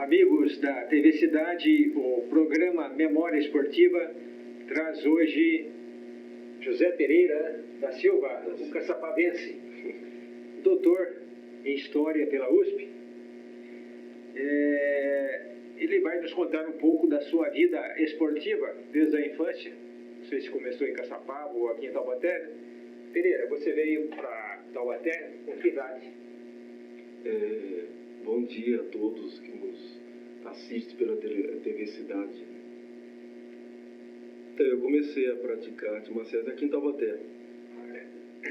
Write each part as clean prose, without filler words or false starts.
Amigos da TV Cidade, o programa Memória Esportiva traz hoje José Pereira da Silva, o caçapavense, doutor em História pela USP. Ele vai nos contar um pouco da sua vida esportiva desde a infância. Não sei se começou em Caçapava ou aqui em Taubaté. Pereira, você veio para Taubaté com que idade? Bom dia a todos que nos assistem pela TV Cidade. Então, eu comecei a praticar artes marciais aqui em Taubaté.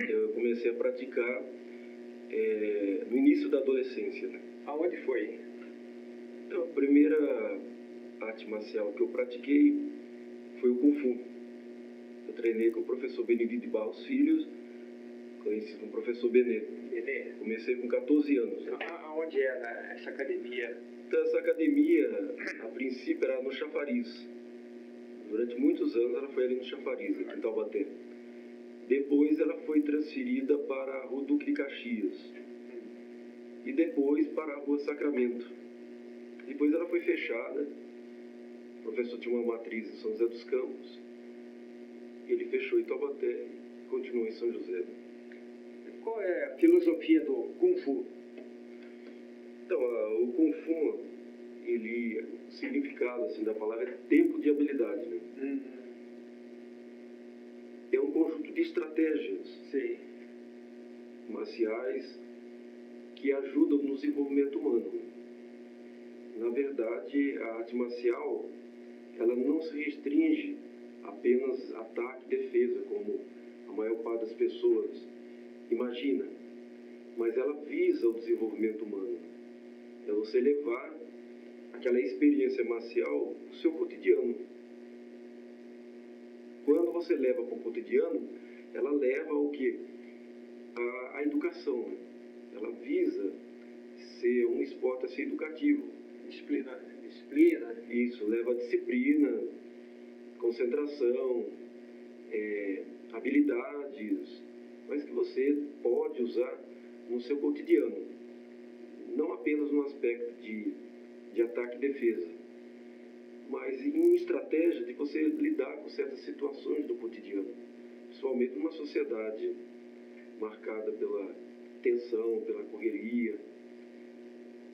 Eu comecei a praticar no início da adolescência. Né? Aonde foi? Então, a primeira arte marcial que eu pratiquei foi o Kung Fu. Eu treinei com o professor Benedito de Barros Filhos, conhecido como professor Benê. Comecei com 14 anos. Né? Aonde era essa academia? Então, essa academia, a princípio, era no Chafariz. Durante muitos anos ela foi ali no Chafariz, aqui em Taubaté. Depois ela foi transferida para a Rua Duque de Caxias. E depois para a Rua Sacramento. Depois ela foi fechada. O professor tinha uma matriz em São José dos Campos. Ele fechou em Taubaté e continuou em São José. Qual é a filosofia do Kung Fu? Então, o Kung Fu, o significado assim, da palavra é tempo de habilidade. Né? É um conjunto de estratégias marciais que ajudam no desenvolvimento humano. Na verdade, a arte marcial ela não se restringe apenas a ataque e defesa, como a maior parte das pessoas imagina, mas ela visa o desenvolvimento humano. É você levar aquela experiência marcial ao seu cotidiano. Quando você leva para o cotidiano, ela leva ao quê? A educação. Né? Ela visa ser um esporte assim, educativo. Disciplina. Isso, leva a disciplina, concentração, habilidades, mas que você pode usar no seu cotidiano. Não apenas no aspecto de ataque e defesa, mas em uma estratégia de você lidar com certas situações do cotidiano, principalmente numa sociedade marcada pela tensão, pela correria,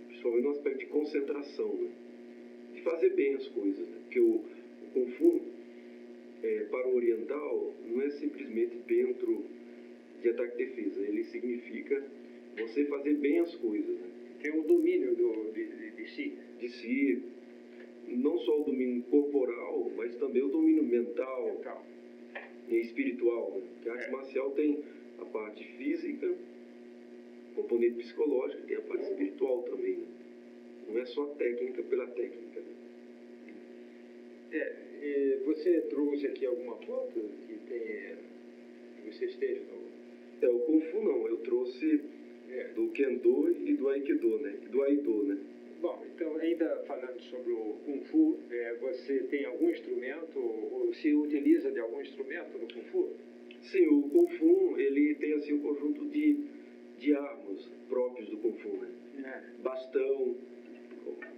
principalmente no aspecto de concentração, né? De fazer bem as coisas, né? Porque o Kung Fu, para o oriental, não é simplesmente dentro de ataque e defesa, ele significa você fazer bem as coisas, né? Tem o domínio de si. De si, não só o domínio corporal, mas também o domínio mental e espiritual. Né? Porque a arte marcial tem a parte física, componente psicológico, tem a parte espiritual também. Né? Não é só técnica pela técnica. Né? Você trouxe aqui alguma foto que você esteja no... O Kung Fu não, eu trouxe do Kendo e do Aikido, né? E do Aido, né? Bom, então ainda falando sobre o Kung Fu, você tem algum instrumento ou se utiliza de algum instrumento no Kung Fu? Sim, o Kung Fu, ele tem assim um conjunto de armas próprios do Kung Fu, né? Bastão,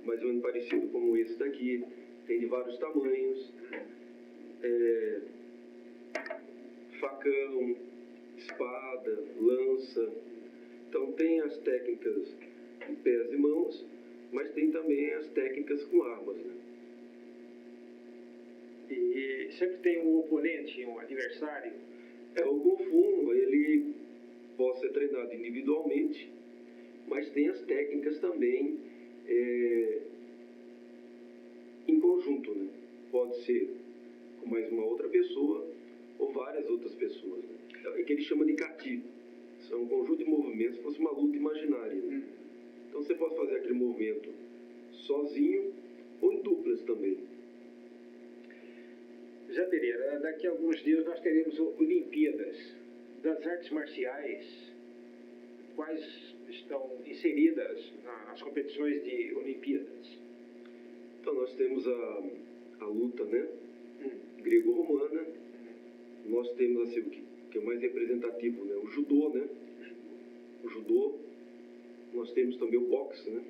mais ou menos parecido como esse daqui, tem de vários tamanhos, facão, espada, lança. Então tem as técnicas de pés e mãos, mas tem também as técnicas com armas, né? E sempre tem um oponente, um adversário? O Kung Fu, ele pode ser treinado individualmente, mas tem as técnicas também em conjunto, né? Pode ser com mais uma outra pessoa ou várias outras pessoas, né? É que ele chama de kati. São um conjunto de movimentos, como se fosse uma luta imaginária. Né? Então você pode fazer aquele movimento sozinho ou em duplas também. Zé Pereira, daqui a alguns dias nós teremos Olimpíadas das artes marciais. Quais estão inseridas nas competições de Olimpíadas? Então nós temos a luta, né? Grego-romana. Nós temos assim, o que é mais representativo, né? O judô, né? O judô. Nós temos também o boxe, né?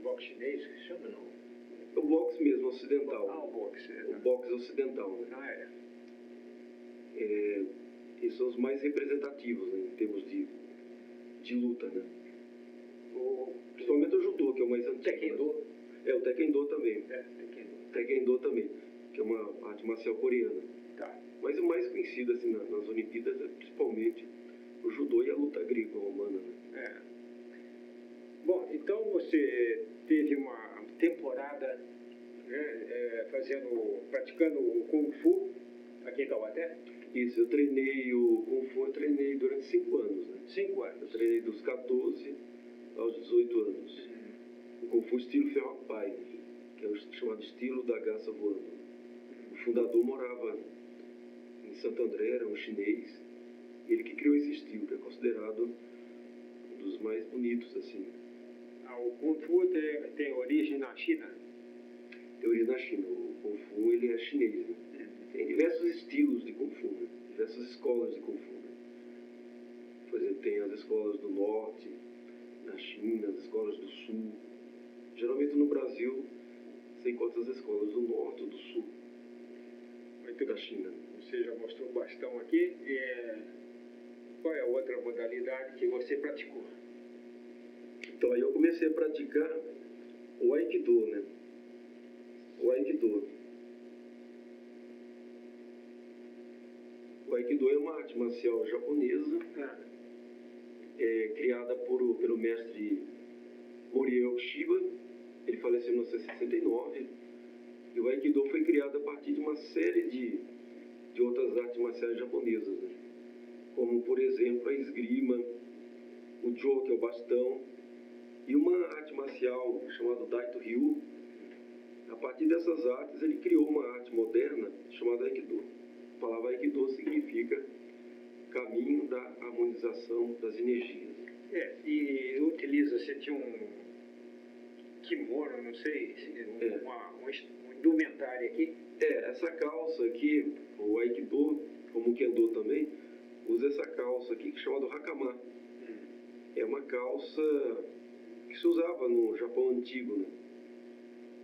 boxe chinês, que chama não? O boxe mesmo, ocidental. Ah, o boxe. O boxe ocidental, né? Ah, é. Esses são os mais representativos, né, em termos de luta, né? Principalmente o judô, que é o mais antigo. Taekwondo. Né? O taekwondo também. Taekwondo também, que é uma arte marcial coreana. Tá. Mas o mais conhecido assim, nas Olimpíadas é principalmente o judô e a luta greco-romana. Né? Bom, então você teve uma temporada, né, praticando o Kung Fu aqui em Taubaté? Isso, eu treinei o Kung Fu, eu treinei durante 5 anos. Né? 5 anos. Eu treinei dos 14 aos 18 anos. O Kung Fu estilo Ferro-Pai, que é o chamado estilo da garça voando. O fundador morava em Santo André, era um chinês. Ele que criou esse estilo, que é considerado um dos mais bonitos, assim. O Kung Fu tem origem na China? Tem origem na China. O Kung Fu, ele é chinês, né? Tem diversos estilos de Kung Fu, né? Diversas escolas de Kung Fu. Né? Por exemplo, tem as escolas do norte, na China, as escolas do sul. Geralmente no Brasil, você encontra as escolas do norte ou do sul. Muito da bem. China. Você já mostrou o bastão aqui. Qual é a outra modalidade que você praticou? Então, aí eu comecei a praticar o Aikido, né? O Aikido. O Aikido é uma arte marcial japonesa, criada pelo mestre Morihei Shiba. Ele faleceu em 1969. E o Aikido foi criado a partir de uma série de outras artes marciais japonesas, né? Como, por exemplo, a esgrima, o Jo, que é o bastão, e uma arte marcial chamada Daito Ryu. A partir dessas artes, ele criou uma arte moderna chamada Aikido. A palavra Aikido significa caminho da harmonização das energias. E utiliza-se de um kimono, não sei, uma indumentária aqui. Essa calça aqui, o Aikido, como o Kendo também, usa essa calça aqui que é chamada Hakama. É uma calça que se usava no Japão antigo, né?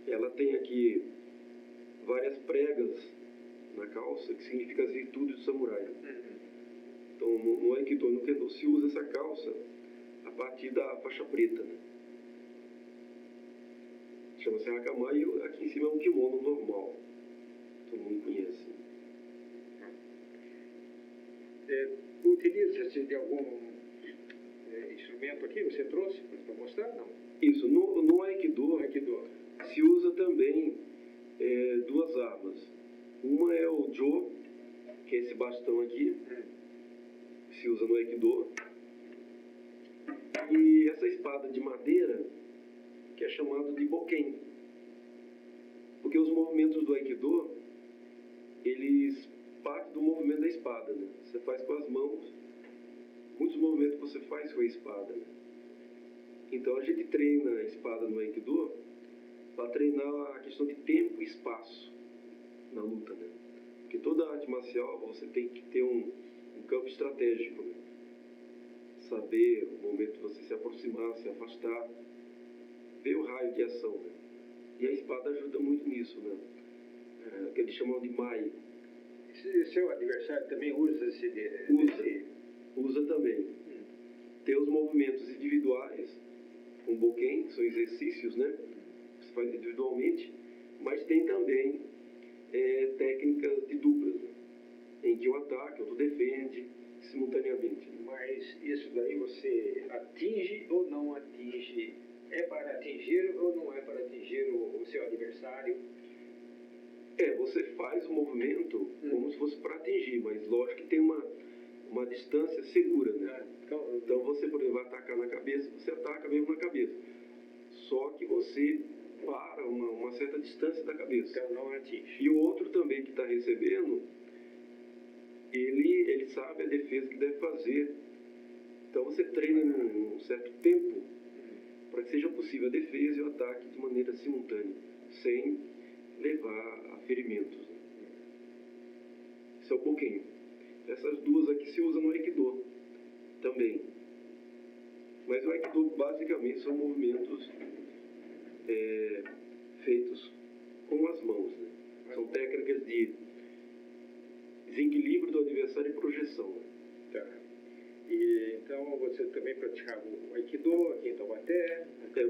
Ela tem aqui várias pregas na calça, que significa as virtudes do samurai. Então, no Aikido, no Kendo, se usa essa calça a partir da faixa preta, né? Chama-se Hakama e aqui em cima é um kimono normal. Todo mundo conhece. Utiliza-se de algum instrumento aqui? Você trouxe para mostrar? Não. Isso. No Aikido se usa também 2 armas. Uma é o Jo, que é esse bastão aqui, que se usa no Aikido. E essa espada de madeira, que é chamada de Boken. Porque os movimentos do Aikido, eles partem do movimento da espada, né? Você faz com as mãos, muitos movimentos que você faz com a espada, né? Então a gente treina a espada no Aikido para treinar a questão de tempo e espaço na luta, né? Porque toda arte marcial você tem que ter um campo estratégico, né? Saber o momento de você se aproximar, se afastar, ver o raio de ação, né? E a espada ajuda muito nisso, né? Que eles chamam de Mai. Seu adversário também usa Usa também. Tem os movimentos individuais, com Boken, que são exercícios, né? Que você faz individualmente, mas tem também técnicas de duplas, né? Em que um ataca, outro defende simultaneamente. Mas isso daí você atinge ou não atinge? É para atingir ou não é para atingir o seu adversário? Você faz o movimento como se fosse para atingir, mas lógico que tem uma distância segura, né? Então você, por exemplo, vai atacar na cabeça, você ataca mesmo na cabeça. Só que você para uma certa distância da cabeça. Então não atinge. E o outro também que está recebendo, ele sabe a defesa que deve fazer. Então você treina num certo tempo para que seja possível a defesa e o ataque de maneira simultânea, sem levar a ferimentos. Isso é um pouquinho. Essas 2 aqui se usam no Aikido também. Mas o Aikido basicamente são movimentos feitos com as mãos, né? São técnicas de desequilíbrio do adversário e projeção. Né? Tá. E então você também praticava o Aikido aqui em Taubaté? Eu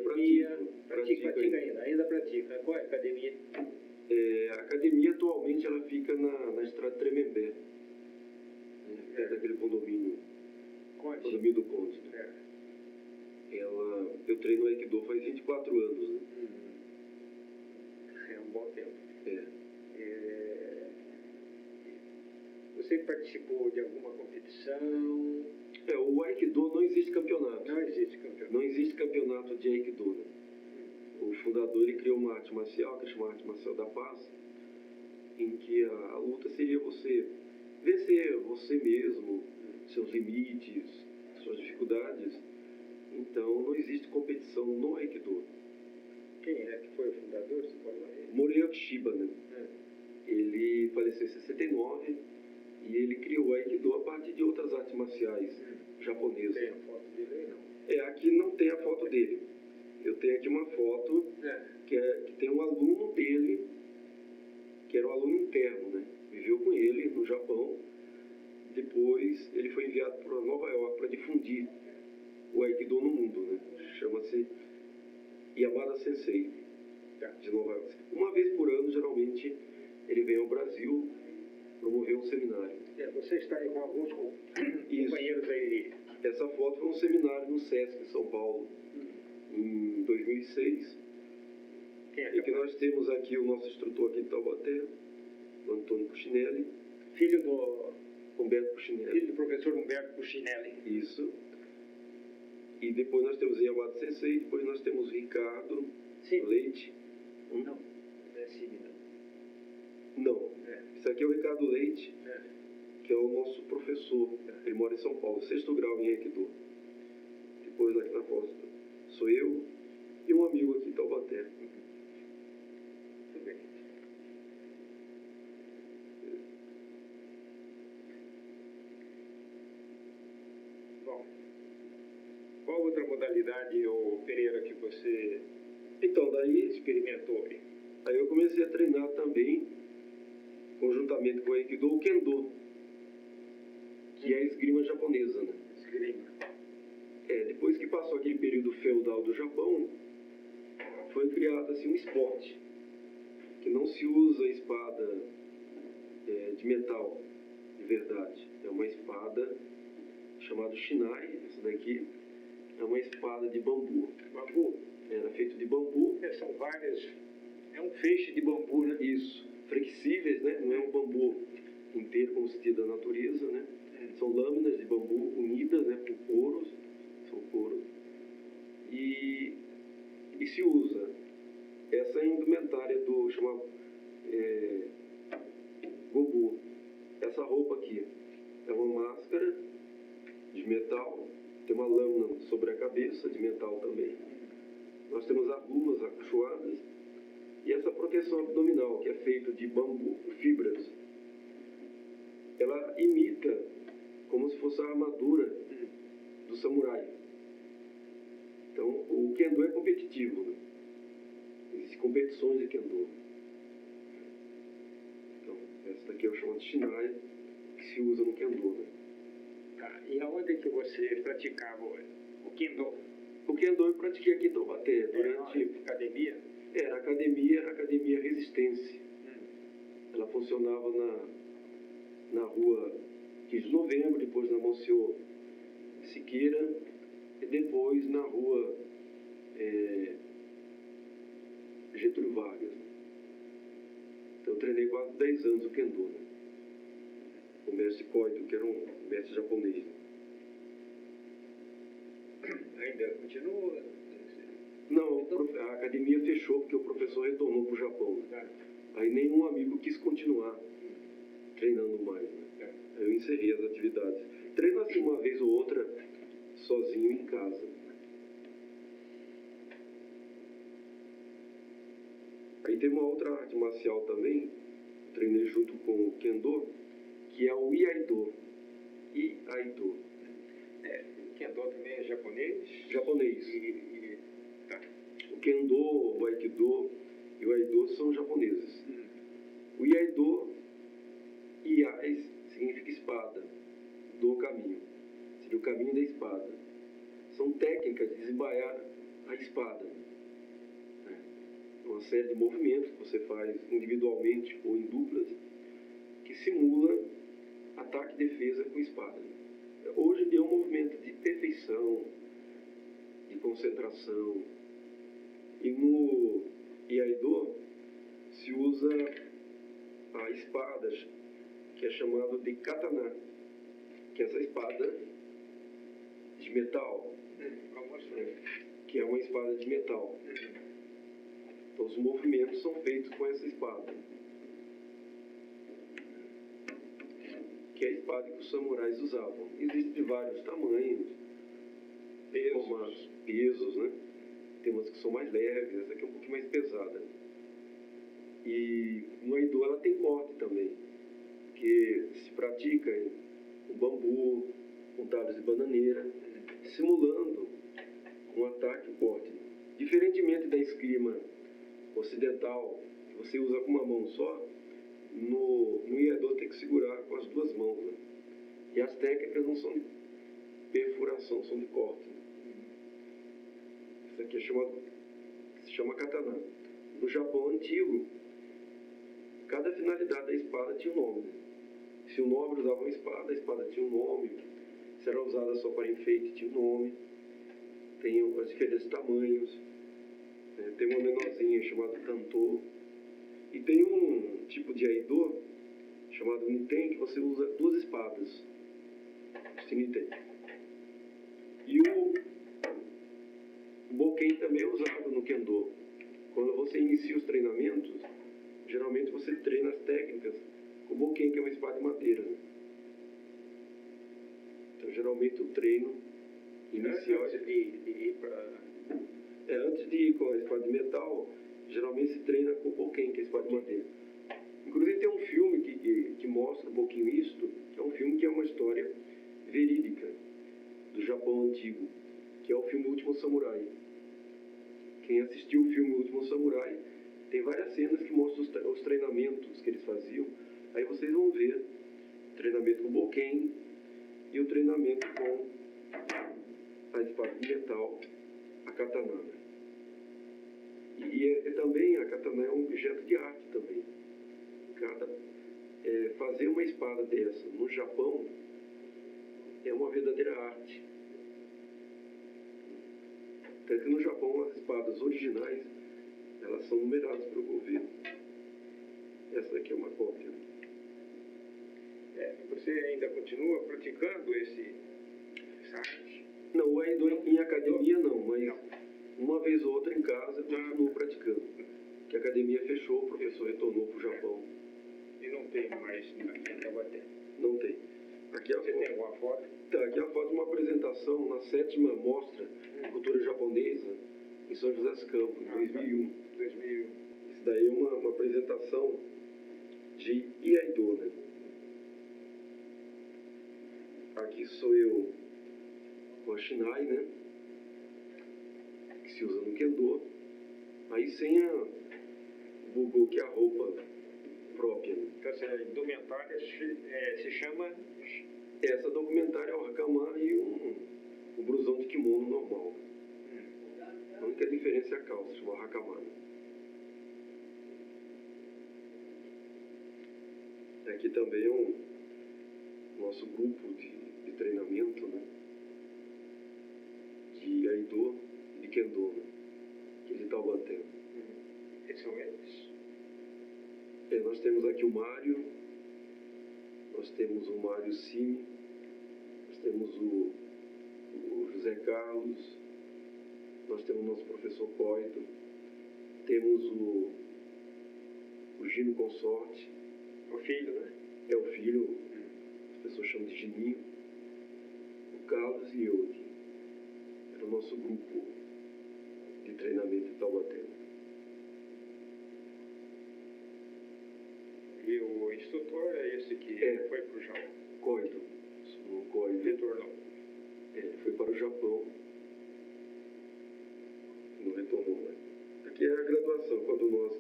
Pratica ainda pratica. Qual é a academia? A academia atualmente ela fica na estrada Tremembé, perto daquele condomínio do Conde. Eu treino Aikido faz 24 anos. Né? É um bom tempo. Você participou de alguma competição? O Aikido não existe campeonato. Não existe campeonato. Não existe campeonato de Aikido. Né? O fundador ele criou uma arte marcial, que chama Arte Marcial da Paz, em que a luta seria você vencer você mesmo, seus limites, suas dificuldades. Então não existe competição no Aikido. Quem é que foi o fundador? Você falou aí? Morihei Ueshiba, né? Ele faleceu em 69 e ele criou o Aikido a partir de outras artes marciais japonesas. Tem a foto dele aí, não? Aqui não tem a foto dele. Eu tenho aqui uma foto que tem um aluno dele, que era um aluno interno, né? Viveu com ele no Japão. Depois ele foi enviado para Nova York para difundir o Aikido no mundo, né? Chama-se Yamada Sensei, de Nova York. Uma vez por ano, geralmente, ele vem ao Brasil promover um seminário. Você está aí com alguns companheiros aí. Essa foto foi um seminário no Sesc, em São Paulo, em 2006. E que nós temos aqui o nosso instrutor aqui de Taubaté, o Antônio Puccinelli. Filho do Humberto Puccinelli. Filho do professor Humberto Puccinelli. Isso. E depois nós temos o Yamada Sensei, depois nós temos o Ricardo Leite. Não é Cine, não. Não. Esse aqui é o Ricardo Leite, que é o nosso professor. Ele mora em São Paulo, 6º grau em Aikido. Depois aqui na costa sou eu e um amigo aqui em Taubaté. Muito bem. Bom, qual outra modalidade, ô Pereira, que você daí experimentou? Aí eu comecei a treinar também, conjuntamente com o Aikido, o Kendo, que é a esgrima japonesa, né? Esgrima. Depois que passou aquele período feudal do Japão, foi criado assim um esporte, que não se usa espada de metal, de verdade. É uma espada chamada Shinai, essa daqui, é uma espada de bambu. Bambu? Era feito de bambu. São várias, é um feixe de bambu, né? Isso, flexíveis, né? Não é um bambu inteiro como se diz da natureza, né? São lâminas de bambu unidas, né? Com coros, são coros. E se usa essa indumentária do chamado gobu. Essa roupa aqui é uma máscara de metal, tem uma lâmina sobre a cabeça de metal também. Nós temos as luvas acolchoadas e essa proteção abdominal, que é feita de bambu, fibras. Ela imita como se fosse a armadura do samurai. Então, o Kendo é competitivo, né? Existem competições de Kendo. Então, essa daqui é o chamado Shinai, que se usa no Kendo, né? E aonde que você praticava o Kendo? O Kendo eu pratiquei aqui em Taubaté, durante... academia? Era academia Resistência. Ela funcionava na rua 15 de Novembro, depois na Monsenhor Siqueira, e depois na rua Getúlio Vargas. Então eu treinei quase 10 anos o Kendo, né? O mestre Koito, que era um mestre japonês. Ainda continua? Não, a academia fechou porque o professor retornou para o Japão. Né? Aí nenhum amigo quis continuar treinando mais. Né? Eu encerrei as atividades. Treino assim uma vez ou outra, sozinho em casa. Aí tem uma outra arte marcial também, treinei junto com o Kendo, que é o Iaido. Iaido. O Kendo também é japonês? Japonês. O Kendo, o Aikido e o Aido são japoneses. O Iaido, Iai significa espada, do caminho. Seria o caminho da espada. São técnicas de desembaiar a espada. Uma série de movimentos que você faz individualmente ou em duplas que simula ataque e defesa com espada. Hoje é um movimento de perfeição, de concentração. E no Iaido se usa a espada que é chamada de katana, que é essa espada de metal, que é uma espada de metal. Então os movimentos são feitos com essa espada, que é a espada que os samurais usavam. Existem de vários tamanhos, pesos, né? Tem umas que são mais leves, essa aqui é um pouquinho mais pesada. E no Aido ela tem corte também, que se pratica o bambu, com talhos de bananeira, simulando um ataque corte. Diferentemente da esgrima ocidental, que você usa com uma mão só, no Iaido tem que segurar com as duas mãos, né? E as técnicas não são de perfuração, são de corte. Isso aqui se chama katana. No Japão antigo, cada finalidade da espada tinha um nome. Se o nobre usava uma espada, a espada tinha um nome. Se era usada só para enfeite, tinha um nome. Tem os diferentes tamanhos. Tem uma menorzinha chamada tanto. E tem um tipo de Aido chamado Niten, que você usa duas espadas. Este Niten. E o Boken também é usado no Kendo. Quando você inicia os treinamentos, geralmente você treina as técnicas com o Boken, que é uma espada de madeira. Então, geralmente o treino inicial... Antes de ir para... antes de ir com a espada de metal, geralmente se treina com o Boken, que é a espada de madeira. Inclusive tem um filme que mostra um pouquinho isso, que é um filme que é uma história verídica do Japão antigo, que é o filme O Último Samurai. Quem assistiu o filme O Último Samurai, tem várias cenas que mostram os treinamentos que eles faziam. Aí vocês vão ver o treinamento com o Boken e o treinamento com a espada de metal, a katana. E também a katana é um objeto de arte também. Fazer uma espada dessa no Japão é uma verdadeira arte. Tanto que no Japão as espadas originais, elas são numeradas pelo governo. Essa aqui é uma cópia. Você ainda continua praticando essa arte? Não, o Aido em academia não, mas uma vez ou outra em casa eu continuo praticando. Que a academia fechou, o professor retornou para o Japão. E não tem mais aqui em Taubaté? Não tem. Aqui Você tem alguma foto? Tá, aqui é a foto de uma apresentação na 7ª Mostra de Cultura Japonesa em São José dos Campos, em 2001. 2001. Isso daí é uma apresentação de Iaido, né? Aqui sou eu com a Shinai, né? Que se usa no Kendo. Aí sem o Bugo, que é a roupa própria. Né? Então essa indumentária se chama... Essa documentária é o Hakama e o blusão de kimono normal. A única diferença é a calça, chama Hakama. Aqui também é o nosso grupo de treinamento, né? De Aido e de Kendo, né? Que é de Taubaté. Esses são eles? Nós temos aqui o Mário, nós temos o Mário Cime, nós temos o José Carlos, nós temos o nosso professor Coito, temos o Gino Consorte. O filho, né? É o filho, as pessoas chamam de Gininho, o Carlos e eu aqui. Era o nosso grupo de treinamento em Taubaté. E o instrutor é esse que foi para o Japão? Coito. O Coito. Retornou. Ele foi para o Japão. Não retornou mais. quando nós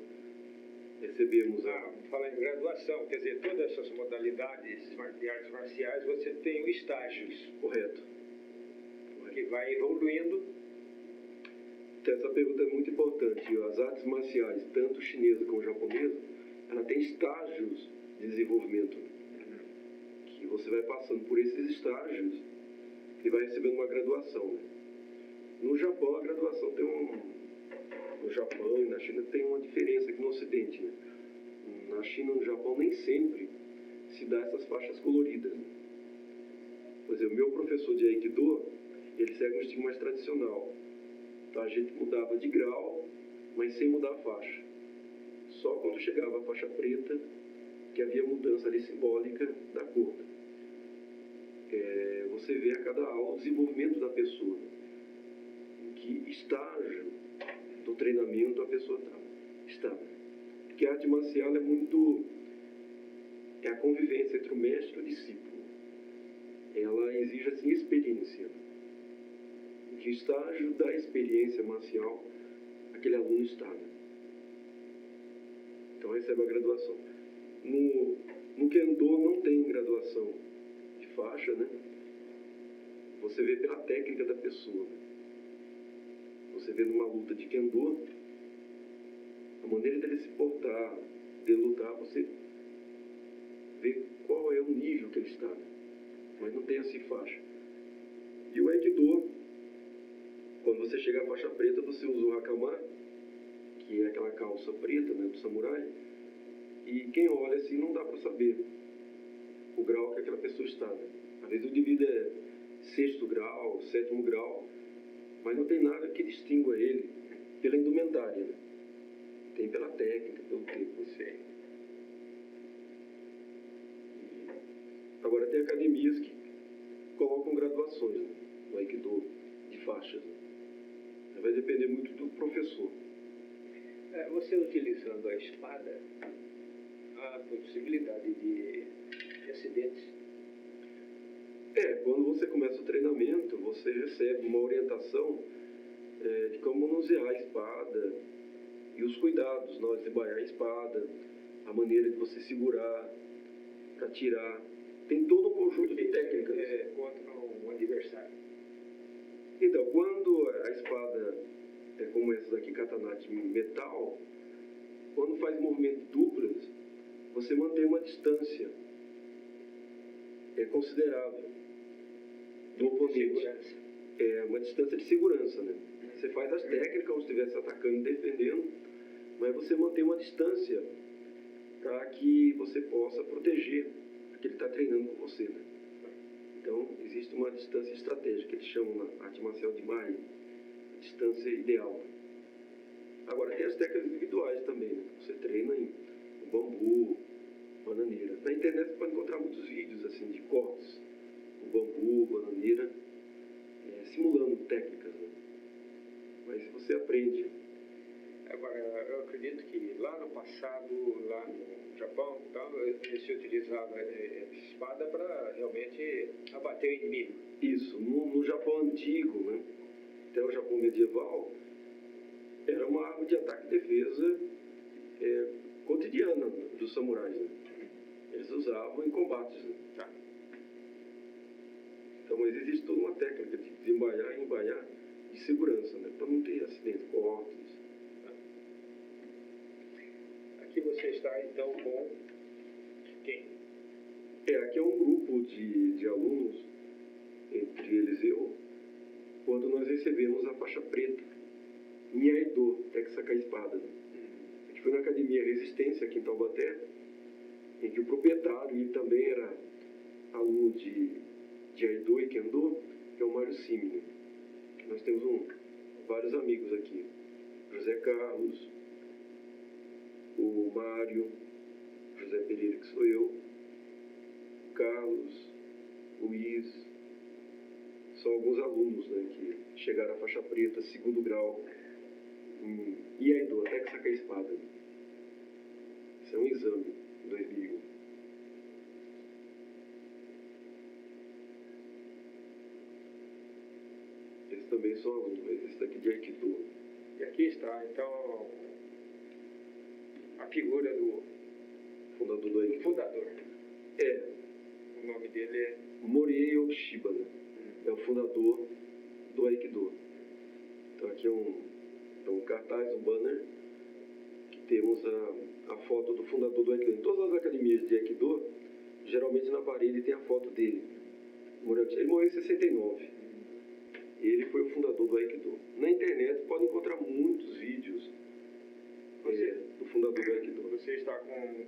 recebemos Fala em graduação, quer dizer, todas essas modalidades de artes marciais, você tem estágios. Correto. Que vai evoluindo. Então, essa pergunta é muito importante. As artes marciais, tanto chinesa como japonesa, ela tem estágios de desenvolvimento. Que você vai passando por esses estágios e vai recebendo uma graduação. Né? No Japão, a graduação tem no Japão e na China tem uma diferença aqui no Ocidente. Né? Na China e no Japão nem sempre se dá essas faixas coloridas. Né? Por exemplo, meu professor de Aikido, ele segue um estilo mais tradicional. Então, a gente mudava de grau, mas sem mudar a faixa. Só quando chegava a faixa preta, que havia mudança ali simbólica da cor. Você vê a cada aula o desenvolvimento da pessoa. Em que estágio do treinamento a pessoa está. Porque a arte marcial é a convivência entre o mestre e o discípulo. Ela exige, assim, experiência. Em que estágio da experiência marcial aquele aluno está. Né? Então, recebe a graduação. No Kendo não tem graduação de faixa, né? Você vê pela técnica da pessoa. Né? Você vê numa luta de Kendo, a maneira dele se portar, dele lutar, você vê qual é o nível que ele está. Né? Mas não tem assim faixa. E o Aikido, quando você chega à faixa preta, você usa o Hakama, que é aquela calça preta, né, do samurai, e quem olha assim não dá para saber o grau que aquela pessoa está. Né? Às vezes o indivíduo é 6º grau, 7º grau, mas não tem nada que distingua ele pela indumentária. Né? Tem pela técnica, pelo tempo. Agora tem academias que colocam graduações, né, no Aikido, de faixas. Né? Vai depender muito do professor. Você utilizando a espada, há possibilidade de acidentes? Quando você começa o treinamento, você recebe uma orientação de como manusear a espada e os cuidados na hora de banhar a espada, a maneira de você segurar, atirar. Tem todo um conjunto de técnicas. Contra um adversário. Então, quando a espada é como essa daqui, katana de metal, quando faz movimentos duplas, você mantém uma distância considerável do oponente. É uma distância de segurança, né? Você faz as técnicas como se estivesse atacando e defendendo, mas você mantém uma distância para que você possa proteger o que ele está treinando com você, né? Então, existe uma distância estratégica, que eles chamam na arte marcial de Mai, a distância ideal. Agora, tem as técnicas individuais também, né? Você treina em bambu, bananeira. Na internet você pode encontrar muitos vídeos assim, de cortes com bambu, bananeira, simulando técnicas. Né? Mas você aprende. Agora, eu acredito que lá no passado, lá no Japão, então, se utilizava espada para realmente abater o inimigo. Isso. No Japão antigo, né? Até o Japão medieval, era uma arma de ataque e defesa cotidiana dos samurais. Né? Eles usavam em combates. Né? Tá. Então, mas existe toda uma técnica de desembaiar e embaiar de segurança, né? Para não ter acidentes, cortes. Aqui você está, então, com quem? Aqui é um grupo de alunos, entre eles eu, quando nós recebemos a faixa preta, em Aikido, até que sacar a espada. Né? A gente foi na Academia Resistência, aqui em Taubaté, em que o proprietário, ele também era aluno de Aikido e Kendo, que é o Mário Simini. Nós temos vários amigos aqui. José Carlos, o Mário, José Pereira, que sou eu, Carlos, Luiz, são alguns alunos, né, que chegaram à faixa preta, 2º grau, em Aikido, até que sacar a espada. Isso é um exame, em 2001. Eles também são alunos, mas esse daqui de Aikido. E aqui está, então, figura do Fundador do Aikido. fundador. O nome dele é... Morihei Ueshiba, né? É o fundador do Aikido. Então aqui é um cartaz, um banner, que temos a foto do fundador do Aikido. Em todas as academias de Aikido, geralmente na parede tem a foto dele. Ele morreu em 69. Ele foi o fundador do Aikido. Na internet pode encontrar muitos vídeos do fundador do Aikido. Você está com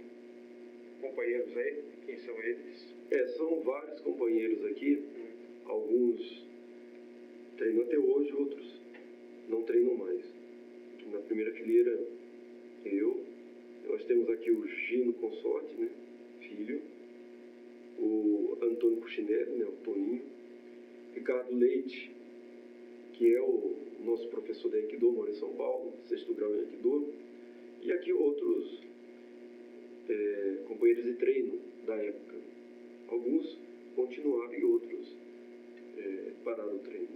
companheiros aí? Quem são eles? São vários companheiros aqui. Alguns treinam até hoje, outros não treinam mais. Na primeira fileira, nós temos aqui o Gino Consorte, né, filho, o Antônio Cuchinelli, né, o Toninho, Ricardo Leite, que é o nosso professor de Aikido, mora em São Paulo, 6º grau em Aikido, e aqui outros companheiros de treino da época. Alguns continuaram e outros pararam o treino.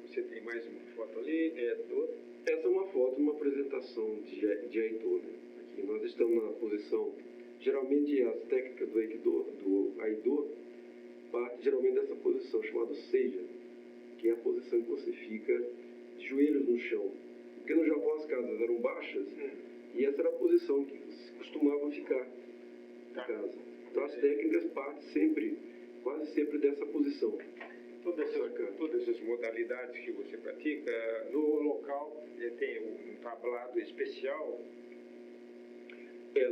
Você tem mais uma foto ali? Essa é uma foto, uma apresentação de Aikido, né? Aqui nós estamos na posição, geralmente as técnicas do Aikido, parte geralmente dessa posição chamada Seija, que é a posição que você fica de joelhos no chão. Porque no Japão as casas eram baixas e essa era a posição que se costumava ficar na casa. Então as técnicas partem sempre, quase sempre dessa posição. Todas essas modalidades que você pratica, no local tem um tablado especial?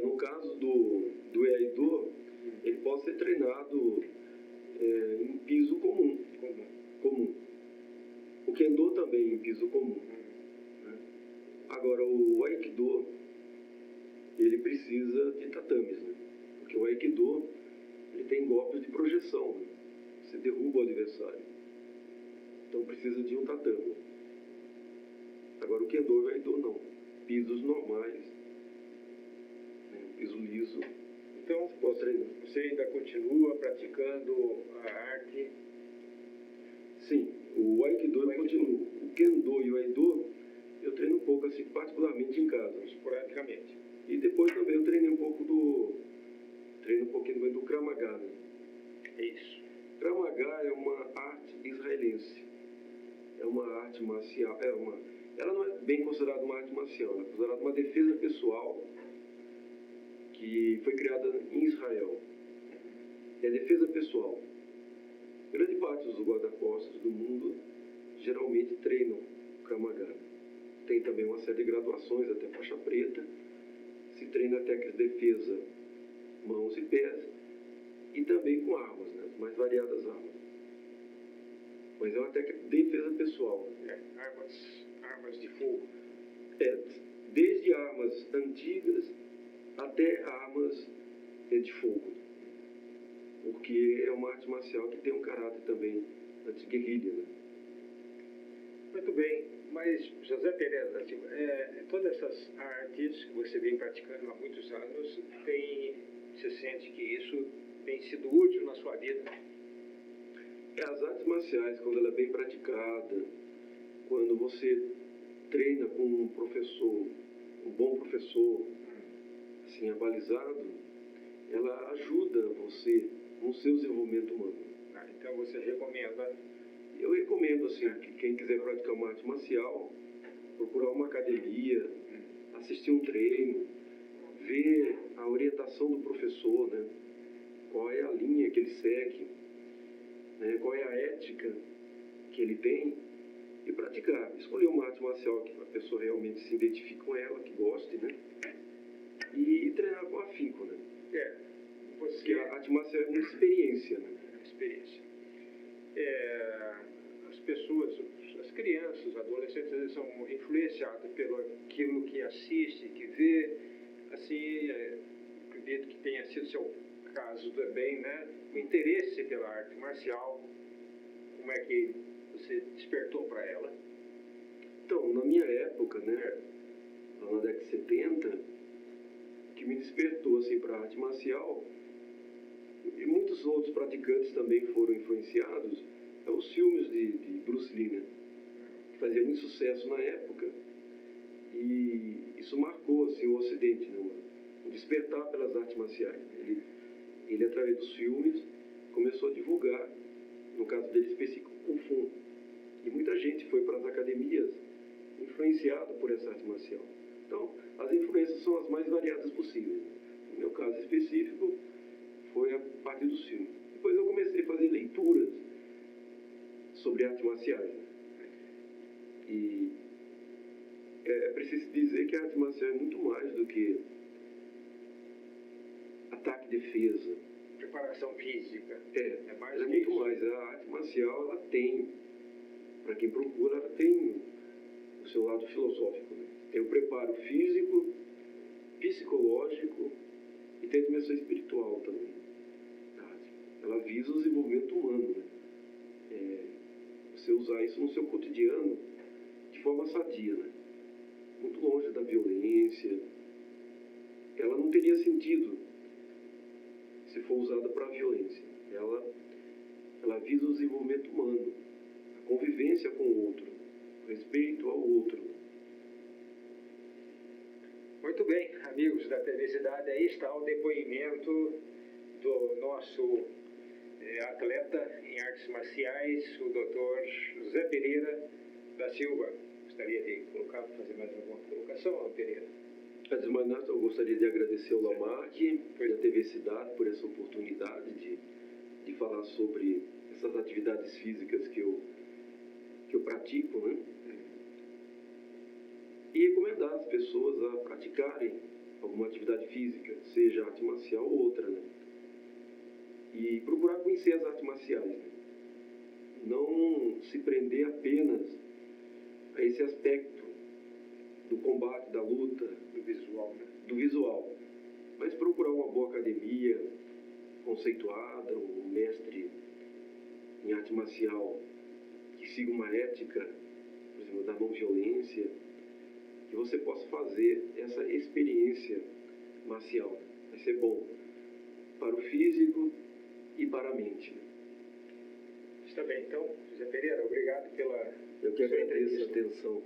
No caso do Aikido, ele pode ser treinado em piso comum. O Kendo também em piso comum. Né? Agora, o Aikido, ele precisa de tatames, né? Porque o Aikido, ele tem golpes de projeção, né? Você derruba o adversário. Então precisa de um tatame. Agora o Kendo e o Aikido não. Pisos normais, né? Piso liso. Então pode treinar. Você ainda continua praticando a arte? Sim, o Aikido eu continuo. O Kendo e o Aikido eu treino um pouco, assim, particularmente em casa. Esporadicamente. E depois também eu treinei um pouquinho do Krav Maga, né? É isso. Krav Maga é uma arte israelense. É uma arte marcial. Ela não é bem considerada uma arte marcial, ela é considerada uma defesa pessoal que foi criada em Israel. É defesa pessoal. Grande parte dos guarda-costas do mundo geralmente treinam Krav Maga. Tem também uma série de graduações até faixa preta. Se treina técnicas de defesa, mãos e pés, e também com armas, né? As mais variadas armas. Mas é uma técnica de defesa pessoal. Armas de fogo. Desde armas antigas até armas de fogo. Porque é uma arte marcial que tem um caráter também anti-guerrilha, né? Muito bem, mas José Pereira, todas essas artes que você vem praticando há muitos anos, você sente que isso tem sido útil na sua vida? As artes marciais, quando ela é bem praticada, quando você treina com um professor, um bom professor, assim, abalizado, ela ajuda você no seu desenvolvimento humano. Então você recomenda? Eu recomendo, assim, que quem quiser praticar uma arte marcial, procurar uma academia, assistir um treino, ver a orientação do professor, né? Qual é a linha que ele segue, né? Qual é a ética que ele tem, e praticar. Escolher uma arte marcial que a pessoa realmente se identifique com ela, que goste, né? E treinar com afinco, né? Porque a arte marcial é uma experiência, né? Experiência. As pessoas, as crianças, os adolescentes, eles são influenciados pelo aquilo que assiste, que vê. Assim, acredito que tenha sido seu caso também, né? O interesse pela arte marcial, como é que você despertou para ela? Então, na minha época, né? Na década de 70, o que me despertou assim, para a arte marcial, e muitos outros praticantes também foram influenciados, os filmes de Bruce Lee, né? fazia muito sucesso na época, e isso marcou assim, o Ocidente, né? Um despertar pelas artes marciais. Ele, através dos filmes, começou a divulgar, no caso dele específico, Kung Fu. E muita gente foi para as academias influenciado por essa arte marcial. Então, as influências são as mais variadas possíveis. No meu caso específico, foi a partir dos filmes. Depois eu comecei a fazer leituras sobre artes marciais. E é preciso dizer que a arte marcial é muito mais do que ataque e defesa. Preparação física. É mais muito isso. mais. A arte marcial, ela tem, para quem procura, ela tem o seu lado filosófico. Né? Tem o preparo físico, psicológico e tem a dimensão espiritual também. Ela visa o desenvolvimento humano. Né? Você usar isso no seu cotidiano de forma sadia, né? Muito longe da violência. Ela não teria sentido se for usada para a violência. Ela visa o desenvolvimento humano, a convivência com o outro, o respeito ao outro. Muito bem, amigos da TV Cidade, aí está o depoimento do nosso atleta em artes marciais, o Dr. José Pereira da Silva. Gostaria de fazer mais alguma colocação, Pereira? Antes de mais nada, eu gostaria de agradecer ao Lamarck e à TV Cidade por essa oportunidade de falar sobre essas atividades físicas que eu pratico, né? E recomendar as pessoas a praticarem alguma atividade física, seja arte marcial ou outra, né? E procurar conhecer as artes marciais, né? Não se prender apenas a esse aspecto do combate, da luta, do visual, mas procurar uma boa academia conceituada, um mestre em arte marcial que siga uma ética, por exemplo, da não violência, que você possa fazer essa experiência marcial. Vai ser bom para o físico e para a mente. Está bem, então, José Pereira, obrigado pela Eu que agradeço a atenção.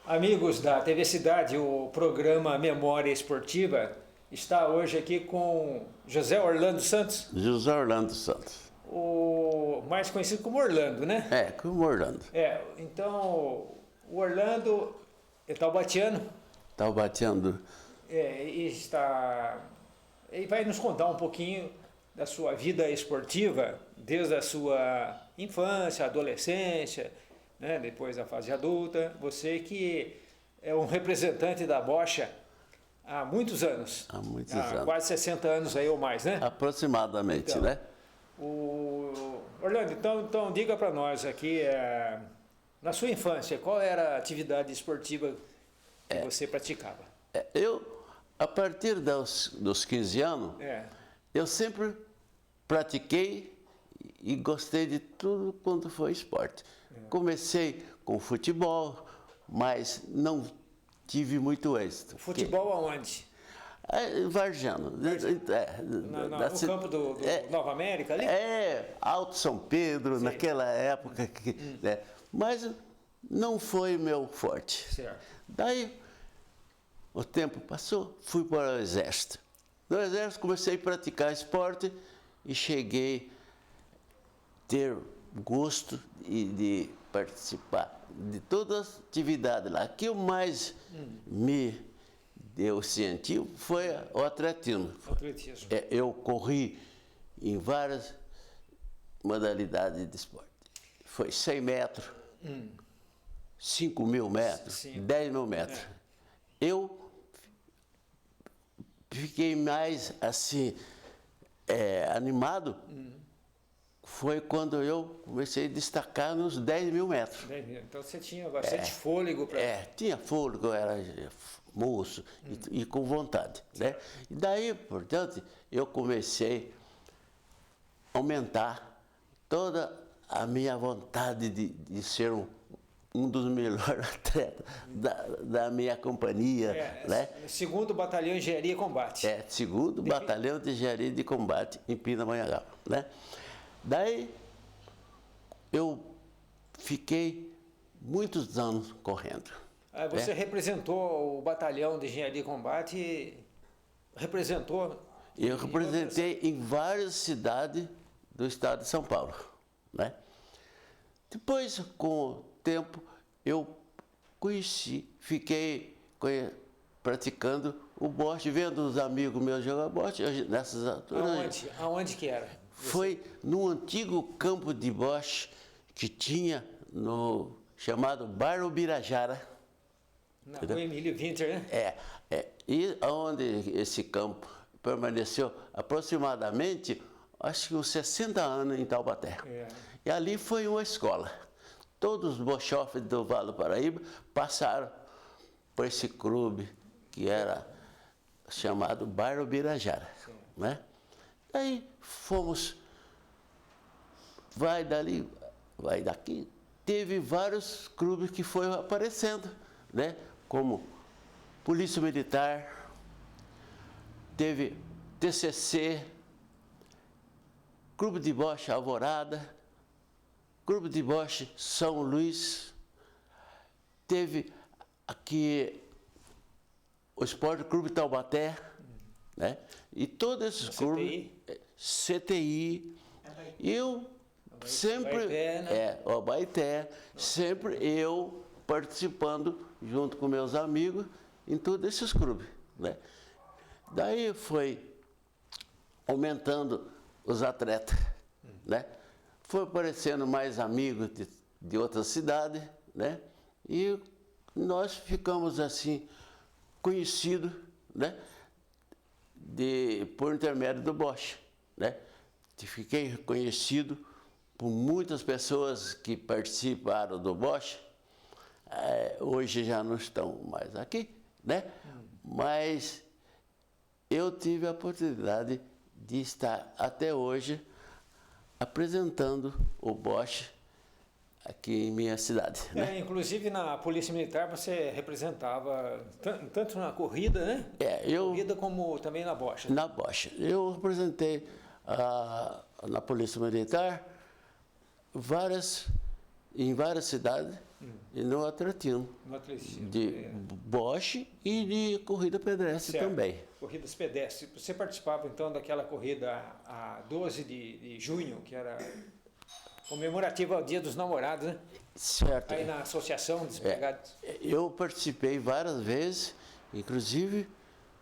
Amigos da TV Cidade, o programa Memória Esportiva está hoje aqui com José Orlando Santos. José Orlando Santos. O mais conhecido como Orlando, né? Como Orlando. Então, o Orlando é taubatiano. Taubatiano. E vai nos contar um pouquinho da sua vida esportiva, desde a sua infância, adolescência, né, depois da fase adulta. Você que é um representante da bocha há muitos anos. Há muitos anos. Quase 60 anos aí ou mais, né? Aproximadamente, então, né? Orlando, então diga para nós aqui, na sua infância, qual era a atividade esportiva que você praticava? Eu, a partir dos 15 anos, eu sempre pratiquei e gostei de tudo quanto foi esporte. Comecei com futebol, mas não tive muito êxito. Futebol aonde? Varjano. No campo do Nova América ali? Alto São Pedro, sim, naquela época. Mas não foi meu forte. Certo. Daí, o tempo passou, fui para o Exército. No Exército comecei a praticar esporte e cheguei a ter gosto de participar de todas as atividades lá. O que mais me deu incentivo foi o atletismo. Eu corri em várias modalidades de esporte. Foi 100 metros, 5.000 metros, sim, 10.000 metros. Eu fiquei mais assim, animado, foi quando eu comecei a destacar nos 10.000 metros. Então você tinha bastante fôlego para... tinha fôlego, era moço e com vontade, né? E daí, portanto, eu comecei a aumentar toda a minha vontade de ser um dos melhores atletas da minha companhia. Né? Segundo Batalhão de Engenharia e Combate. Segundo Batalhão de Engenharia de Combate em Pindamonhangaba. Né? Daí eu fiquei muitos anos correndo. Você representou o Batalhão de Engenharia e Combate, representou? Eu representei em várias cidades do estado de São Paulo. Né? Depois, com o tempo, eu fiquei praticando o boxe, vendo os amigos meus jogar boxe nessas alturas. Aonde que era? Foi no antigo campo de boxe que tinha no chamado Bairro Birajara. Na rua Emílio Winter, né? E onde esse campo permaneceu aproximadamente, acho que uns 60 anos em Taubaté. E ali foi uma escola. Todos os bochofes do Vale do Paraíba passaram por esse clube que era chamado Bairro Birajara. Né? Aí fomos, vai dali, vai daqui. Teve vários clubes que foram aparecendo, né? Como Polícia Militar, teve TCC, Clube de Boxe Alvorada, Clube de Boxe São Luís, teve aqui o Esporte Clube Taubaté, né? E todos esses clubes, CTI, eu sempre, o Abaeté, sempre eu participando junto com meus amigos em todos esses clubes, né? Daí foi aumentando os atletas, né? Foi aparecendo mais amigos de outras cidades, né? E nós ficamos assim conhecidos, né? Por intermédio do boxe, né? Fiquei conhecido por muitas pessoas que participaram do boxe. Hoje já não estão mais aqui, né? Mas eu tive a oportunidade de estar até hoje apresentando o boxe aqui em minha cidade. Né? Inclusive na Polícia Militar você representava tanto na corrida, né? Corrida como também na boxe. Na boxe. Eu representei na Polícia Militar em várias cidades e no atletismo. De boxe e de corrida pedestre também. Corridas pedestres. Você participava então daquela corrida a 12 de junho, que era comemorativa ao Dia dos Namorados, né? Certo. Aí na Associação dos Empregados. Eu participei várias vezes, inclusive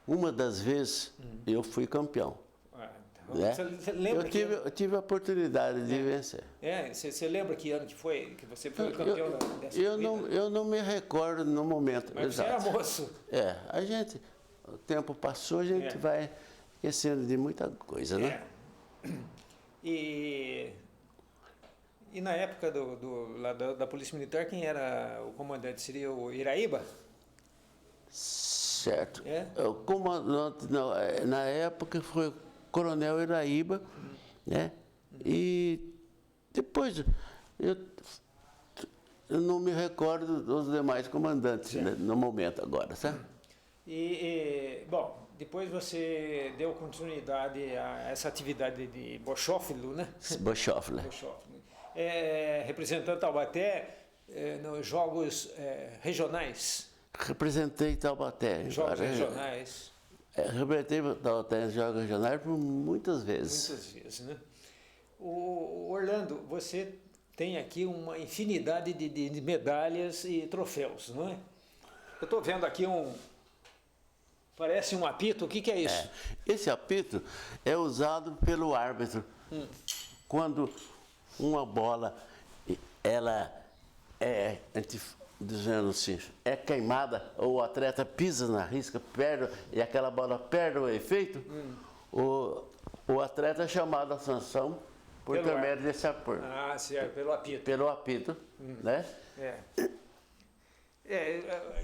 uma das vezes eu fui campeão. Né? Você lembra eu tive a oportunidade de vencer. Você lembra que ano que foi que você foi campeão dessa corrida? Eu não me recordo no momento. Mas exato. Você era moço. O tempo passou, a gente vai esquecendo de muita coisa, né? E na época da Polícia Militar, quem era o comandante? Seria o Iraíba? Certo. O comandante, na época, foi o Coronel Iraíba, né? E depois eu não me recordo dos demais comandantes, né, no momento agora, sabe? Bom, depois você deu continuidade a essa atividade de bochófilo, né? Bochófilo. Representando Taubaté nos jogos regionais. Representei Taubaté. Jogos regionais. Representei Taubaté em jogos regionais por muitas vezes. Muitas vezes, né? Orlando, você tem aqui uma infinidade de medalhas e troféus, não é? Eu estou vendo aqui parece um apito, o que é isso? Esse apito é usado pelo árbitro. Quando uma bola, ela dizendo assim, é queimada, ou o atleta pisa na risca, perde, e aquela bola perde o efeito, o atleta é chamado a sanção por intermédio desse apito. Certo, pelo apito. Pelo apito, né?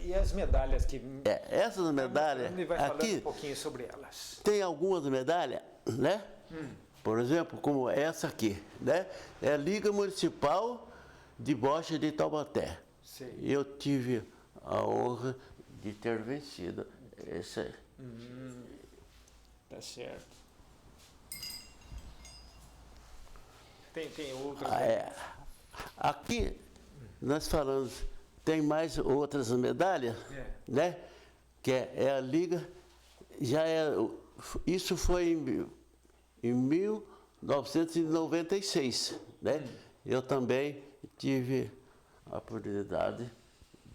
E as medalhas que... essas medalhas, vai falar aqui, um pouquinho sobre elas. Tem algumas medalhas, né? Por exemplo, como essa aqui, né? É a Liga Municipal de Boxe de Taubaté. Sim. Eu tive a honra de ter vencido essa. Tá certo. Tem outras. Aqui nós falamos, tem mais outras medalhas, né? Que é a Liga, isso foi em 1996, né? Eu também tive a oportunidade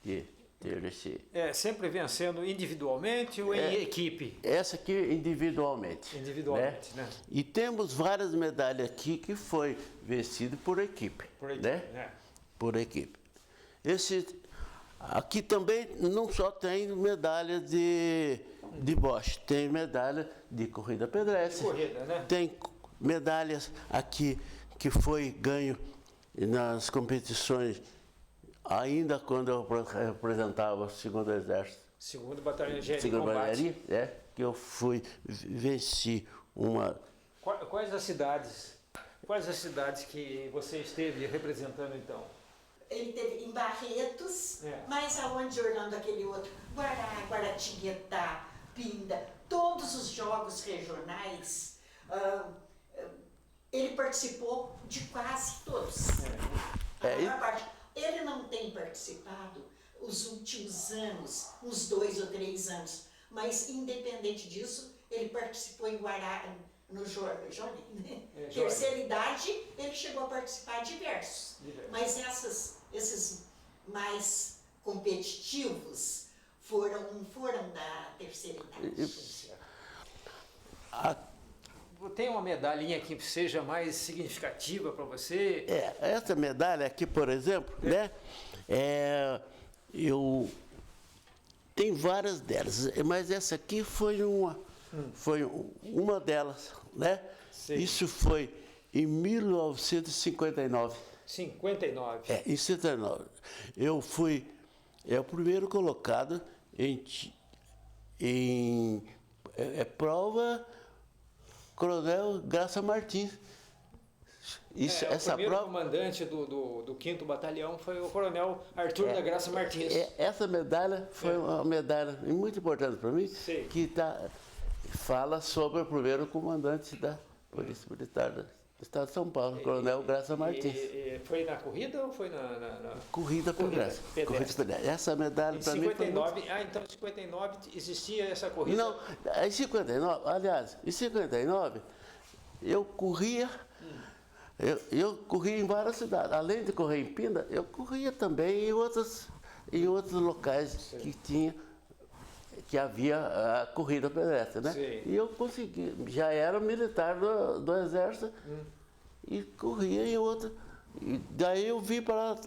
de ter esse... Sempre vencendo individualmente ou em equipe? Essa aqui individualmente. Individualmente, né? E temos várias medalhas aqui que foi vencido por equipe. Por equipe, né? Por equipe. Aqui também não só tem medalha de boxe, tem medalha de corrida pedestre. Corrida, né? Tem medalhas aqui que foi ganho nas competições, ainda quando eu representava o 2º Exército. 2º Batalhão de Combate. Que eu venci uma... Quais as cidades que você esteve representando então? Ele teve em Barretos, mas aonde Orlando, aquele outro, Guaratinguetá, Pinda, todos os jogos regionais, ele participou de quase todos. A maior parte. Ele não tem participado os últimos anos, uns 2 ou 3 anos, mas independente disso, ele participou em no Jorge, né? Terceira idade, ele chegou a participar diversos. Mas esses mais competitivos foram da terceira idade. Tem uma medalhinha que seja mais significativa para você? Essa medalha aqui, por exemplo, né? Eu tenho várias delas, mas essa aqui foi uma delas, né? Sim. Isso foi em 1959. 59? Em 59. Eu fui o primeiro colocado em prova Coronel Graça Martins. O primeiro comandante do 5º Batalhão foi o Coronel Arthur da Graça Martins. Essa medalha foi uma medalha muito importante para mim, que fala sobre o primeiro comandante da Polícia Militar do Estado de São Paulo, Coronel Graça Martins. Foi na corrida ou foi na... Corrida pedestre. Essa medalha para mim foi muito... Então em 59 existia essa corrida? Não, em 59, aliás, em 59 eu corria... Eu corria em várias cidades. Além de correr em Pinda, eu corria também em outros locais que havia a corrida pedestre, né? Sim. E eu consegui, já era militar do Exército e corria em outro. E daí eu vim para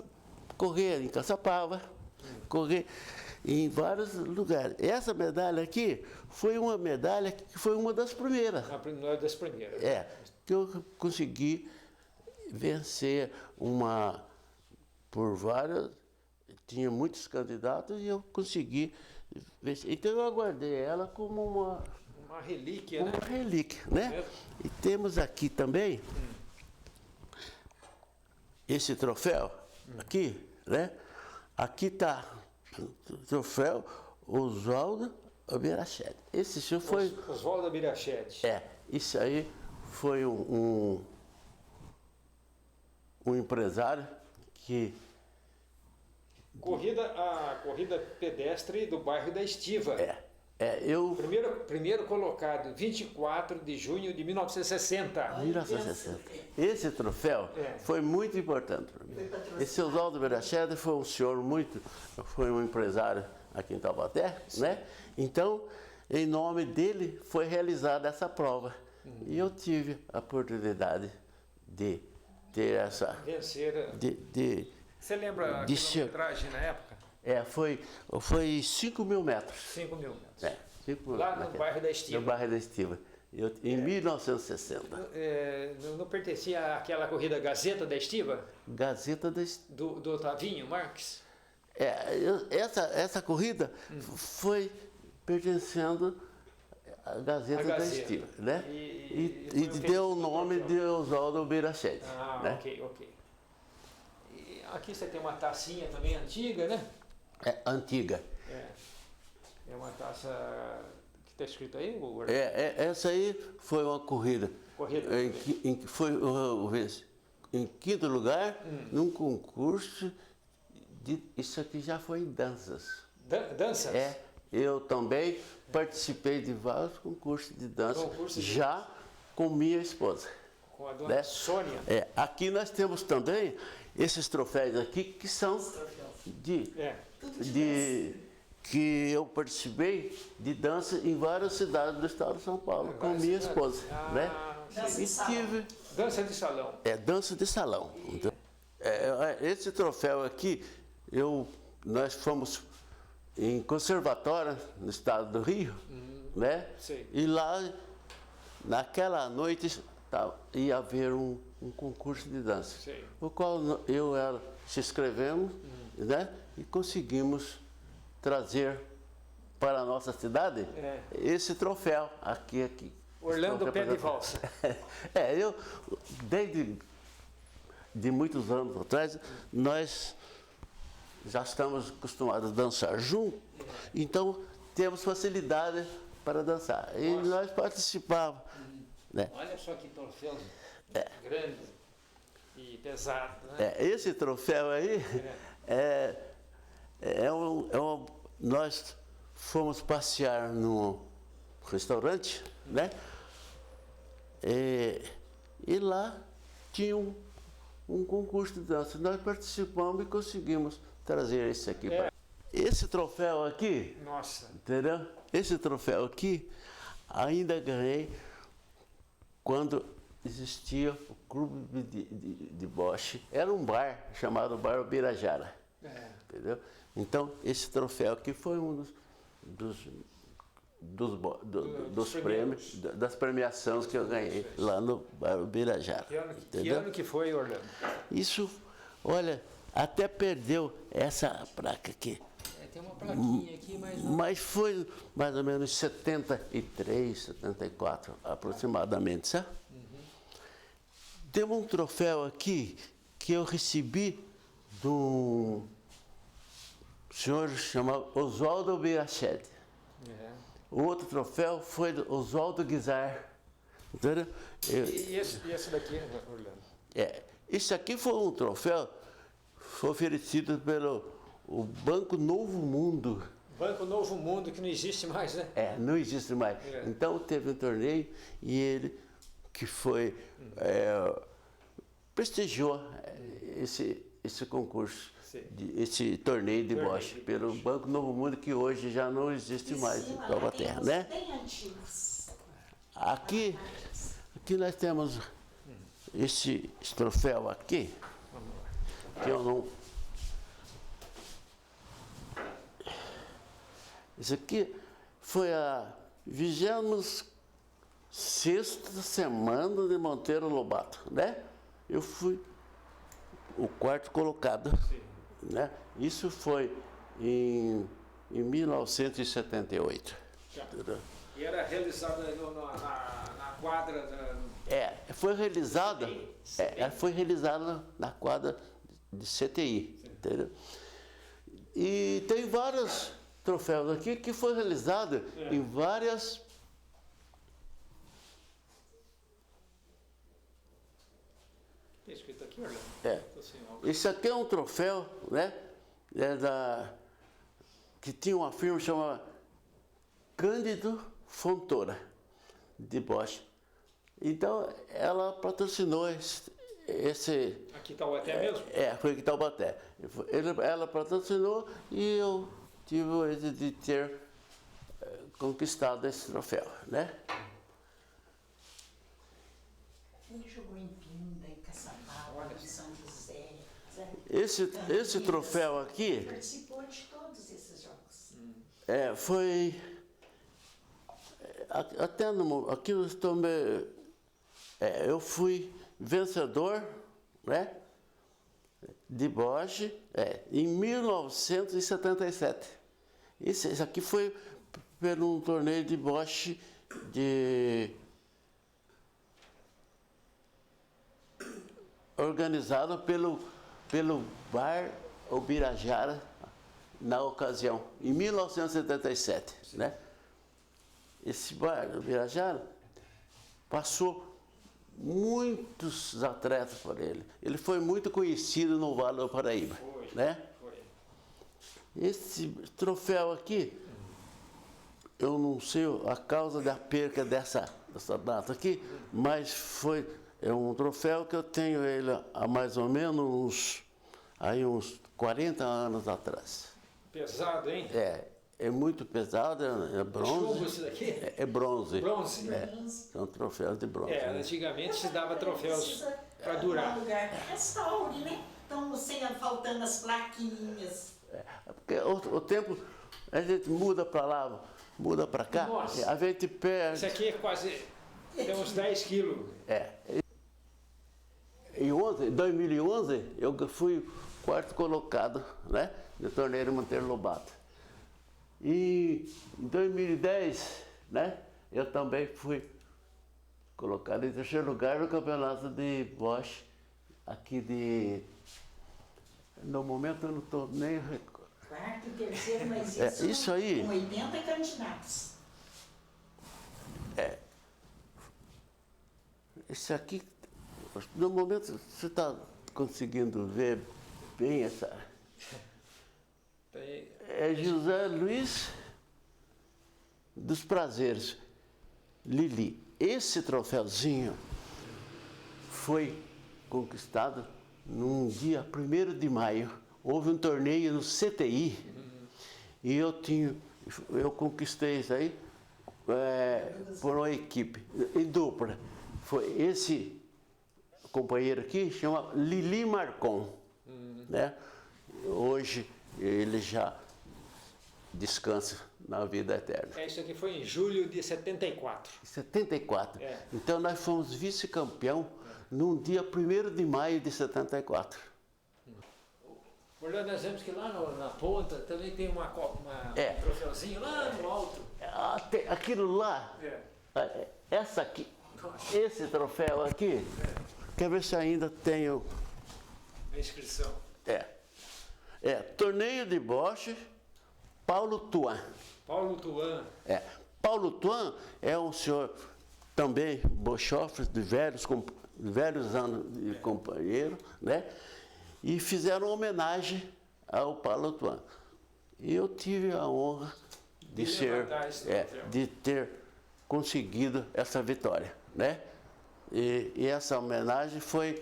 correr em Caçapava, correr em vários lugares. Essa medalha aqui foi uma medalha que foi uma das primeiras. Uma das primeiras. Que eu consegui vencer por várias, tinha muitos candidatos e eu consegui vencer. Então eu aguardei ela como uma relíquia, né? Uma relíquia, né? E temos aqui também esse troféu, aqui, né? Aqui está o troféu Oswaldo Birachete. Esse senhor foi... Oswaldo Birachete. Isso aí foi um empresário que... A corrida pedestre do bairro da Estiva. Eu... Primeiro colocado, 24 de junho de 1960. 1960. Esse troféu foi muito importante para mim. Esse Oswaldo Birachete foi foi um empresário aqui em Taubaté, né? Então, em nome dele foi realizada essa prova. E eu tive a oportunidade de ter essa... Vencer. Você lembra a quilometragem na época? Foi 5 mil metros. 5 mil metros. 5 Lá no bairro da Estiva. No bairro da Estiva. Em 1960. Não pertencia àquela corrida Gazeta da Estiva? Gazeta da Estiva. Do Otavinho Marques? Essa corrida foi pertencendo à Gazeta da Estiva, né? E deu o nome de Oswaldo Birachete. Ok. Aqui você tem uma tacinha também antiga, né? É antiga. É uma taça que está escrito aí? Essa aí foi uma corrida. Foi em quinto lugar num concurso isso aqui já foi em danças. Danças? Eu também participei de vários concursos de dança, já com minha esposa. Com a dona Sônia. Aqui nós temos também esses troféus aqui que são que eu participei de dança em várias cidades do estado de São Paulo com minha esposa, né? Dança de salão. Dança de salão. Dança de salão. Então, esse troféu aqui, nós fomos em conservatório no estado do Rio, né? Sim. E lá, naquela noite, ia haver um concurso de dança, Sim. o qual eu e ela se inscrevemos, né? E conseguimos trazer para a nossa cidade esse troféu aqui. Orlando Pé de Valsa. Eu, desde de muitos anos atrás, nós já estamos acostumados a dançar junto, então temos facilidade para dançar. E nós participávamos. Né? Olha só que troféu grande e pesado. Né? Esse troféu aí nós fomos passear no restaurante, né? E lá tinha um concurso de dança. Nós participamos e conseguimos trazer esse aqui. Esse troféu aqui, nossa, entendeu? Esse troféu aqui ainda ganhei quando existia o clube de boche. Era um bar chamado Bar Ubirajara. Entendeu? Então, esse troféu aqui foi um dos prêmios, das premiações que eu ganhei lá no Bar Ubirajara. Que ano que foi, Orlando? Isso, olha, até perdeu essa placa aqui. Tem uma plaquinha aqui, mas foi mais ou menos 73, 74 aproximadamente, sabe? Tem um troféu aqui que eu recebi de um senhor chamado Oswaldo Birachete. O outro troféu foi do Oswaldo Guizar. Entendeu? E esse daqui, Orlando? Esse aqui foi um troféu, foi oferecido pelo o Banco Novo Mundo. Banco Novo Mundo, que não existe mais, né? Não existe mais. Então teve um torneio e ele que foi prestigiou esse concurso, esse torneio de boche pelo Banco Novo Mundo, que hoje já não existe mais em Taubaté, né? Bem antigos. Aqui nós temos esse troféu aqui, que eu não... Isso aqui foi a 26ª semana de Monteiro Lobato, né? Eu fui o quarto colocado, né? Isso foi em 1978. E era realizada na quadra da... Foi realizada na quadra de CTI, entendeu? E tem vários troféus aqui que foi realizado em várias... Tem escrito aqui, Orlando? Esse aqui é um troféu, né? Que tinha uma firma chamada Cândido Fontoura, de boche. Então, ela patrocinou esse... Aqui em Taubaté mesmo? Foi aqui em Taubaté. Ela patrocinou e eu tive o êxito de ter conquistado esse troféu, né? Ele jogou em Pinda, em Caçapava, em São José. Esse troféu aqui... Participou de todos esses jogos. Foi... Até aqui eu fui vencedor, né? De boche em 1977. Esse aqui foi por um torneio de boche organizado pelo pelo Bar Ubirajara na ocasião, em 1977, né? Esse Bar Ubirajara passou muitos atletas por ele. Ele foi muito conhecido no Vale do Paraíba, né? Esse troféu aqui, eu não sei a causa da perca dessa data aqui, mas é um troféu que eu tenho ele há mais ou menos uns 40 anos atrás. Pesado, hein? É muito pesado, é bronze. Chumbo esse daqui? É bronze. Bronze? São troféus de bronze. Antigamente se dava troféus para durar. Um lugar que restaure, né? Então, sem faltando as plaquinhas. Porque o tempo, a gente muda para lá, muda para cá, Nossa. a gente perde. Isso aqui é quase, tem uns 10 quilos. Em 2011, eu fui quarto colocado, né, no torneio Monteiro Lobato. E em 2010, né, eu também fui colocado em terceiro lugar no campeonato de Bosch, aqui de... No momento eu não estou nem... Quarto, terceiro, mas isso aí. Com 80 candidatos. Esse aqui, no momento, você está conseguindo ver bem essa... É José Luiz dos Prazeres, Lili. Esse troféuzinho foi conquistado num dia 1º de maio. Houve um torneio no CTI e eu conquistei isso aí por uma equipe, em dupla. Foi esse companheiro aqui, chama Lili Marcon, né? Hoje ele já descansa na vida eterna. Isso aqui foi em julho de 74. 74. Então nós fomos vice-campeão num dia 1º de maio de 74. Orlando, nós vemos que lá na ponta também tem um troféuzinho lá no alto. Aquilo lá, essa aqui, esse troféu aqui, quer ver se ainda tenho... A inscrição. Torneio de Bosch, Paulo Tuan. Paulo Tuan. Paulo Tuan é um senhor também bochófero de velhos anos de companheiro, né? E fizeram uma homenagem ao Paulo Tuan. E eu tive a honra de ter conseguido essa vitória, né? E essa homenagem foi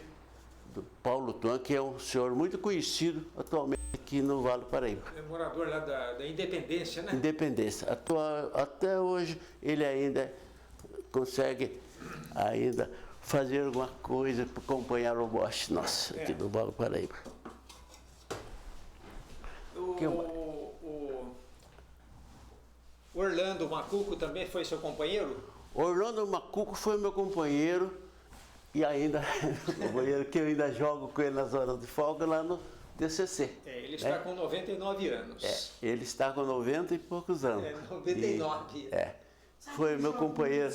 do Paulo Tuan, que é um senhor muito conhecido atualmente aqui no Vale do Paraíba. É morador lá da Independência, né? Independência. Até hoje ele ainda consegue fazer alguma coisa para acompanhar o Bosch nosso aqui do Vale do Paraíba. O Orlando Macuco também foi seu companheiro? Orlando Macuco foi meu companheiro e ainda companheiro que eu ainda jogo com ele nas horas de folga lá no DCC. Ele está com 99 anos. Ele está com 90 e poucos anos. 99. Foi meu companheiro.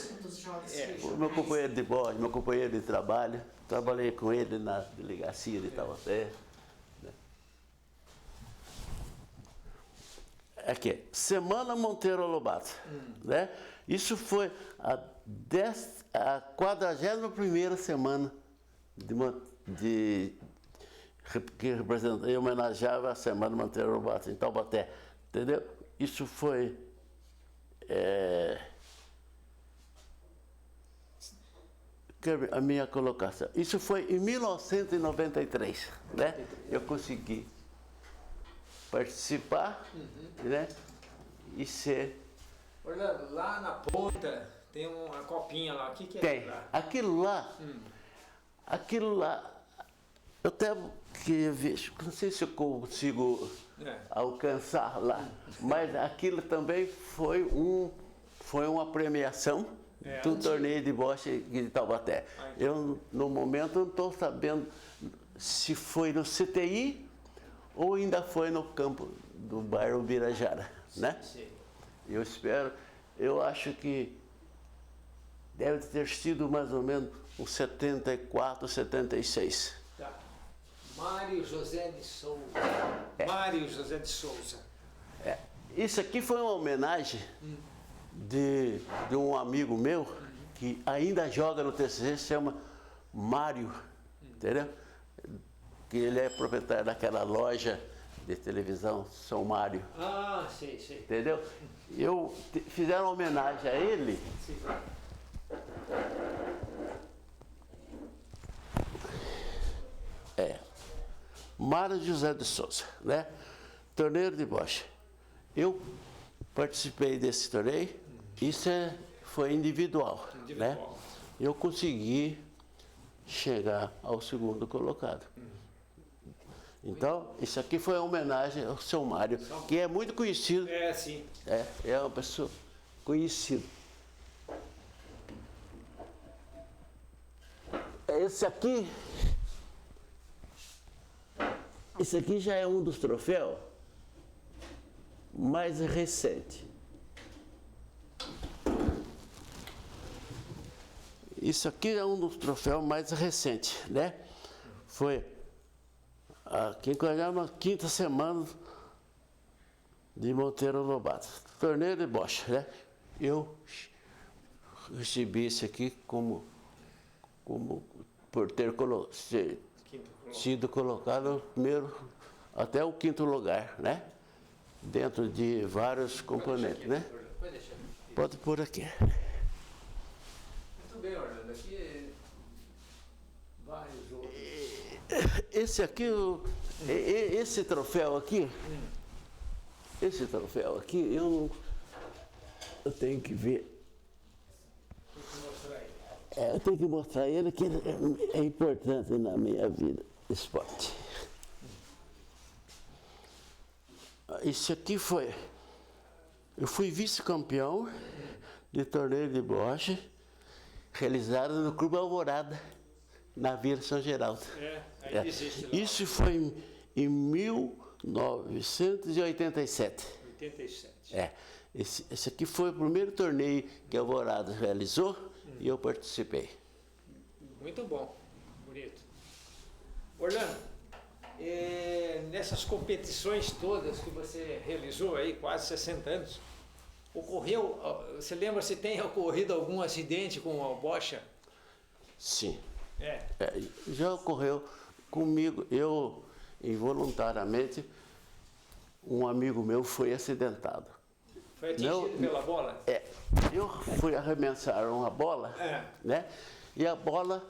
Meu companheiro de bode, meu companheiro de trabalho. Trabalhei com ele na delegacia de Taubaté. Aqui, Semana Monteiro Lobato, né? Isso foi a 41ª semana que representava e homenageava a Semana Monteiro Lobato em Taubaté, entendeu? Isso foi a minha colocação. Isso foi em 1993, né? Eu consegui participar, né? E ser... Orlando, lá na ponta tem uma copinha lá. O que é tem. Aquilo lá, eu até queria ver, não sei se eu consigo alcançar lá, mas aquilo também foi uma premiação do torneio de Bosch de Taubaté. Eu, no momento, não estou sabendo se foi no CTI ou ainda foi no campo do bairro Ubirajara, né? Sim. Eu acho que deve ter sido mais ou menos uns 74, 76. Tá. Mário José de Souza. Mário José de Souza. Isso aqui foi uma homenagem de um amigo meu que ainda joga no TCC, se chama Mário, entendeu? Que ele é proprietário daquela loja de televisão, São Mário. Ah, sei. Entendeu? Fizeram uma homenagem a ele. Sim. Mário José de Souza, né? Torneio de bocha. Eu participei desse torneio, isso foi individual, né? Eu consegui chegar ao segundo colocado. Então, isso aqui foi uma homenagem ao seu Mário, que é muito conhecido. Sim. É uma pessoa conhecida. Esse aqui já é um dos troféus mais recentes. Isso aqui é um dos troféus mais recentes, né? Foi a 55ª semana de Monteiro Lobato, torneio de bocha, né? Eu recebi esse aqui como por ter sido colocado no primeiro até o 5º lugar, né? Dentro de vários componentes, né? Pode pôr aqui. Muito bem, Orlando. Aqui vários outros. Esse aqui, esse troféu aqui, eu tenho que ver. Eu tenho que mostrar ele que ele é importante na minha vida, esporte. Isso aqui eu fui vice-campeão de torneio de bocha realizado no Clube Alvorada, na Vila São Geraldo. Ainda existe lá. Isso foi em 1987. 87. Esse aqui foi o primeiro torneio que Alvorada realizou e eu participei. Muito bom, bonito. Orlando, nessas competições todas que você realizou aí, quase 60 anos, você lembra se tem ocorrido algum acidente com a bocha? Sim. Já ocorreu comigo, eu involuntariamente, um amigo meu foi acidentado. Foi atingido pela bola? Eu fui arremessar uma bola, né? E a bola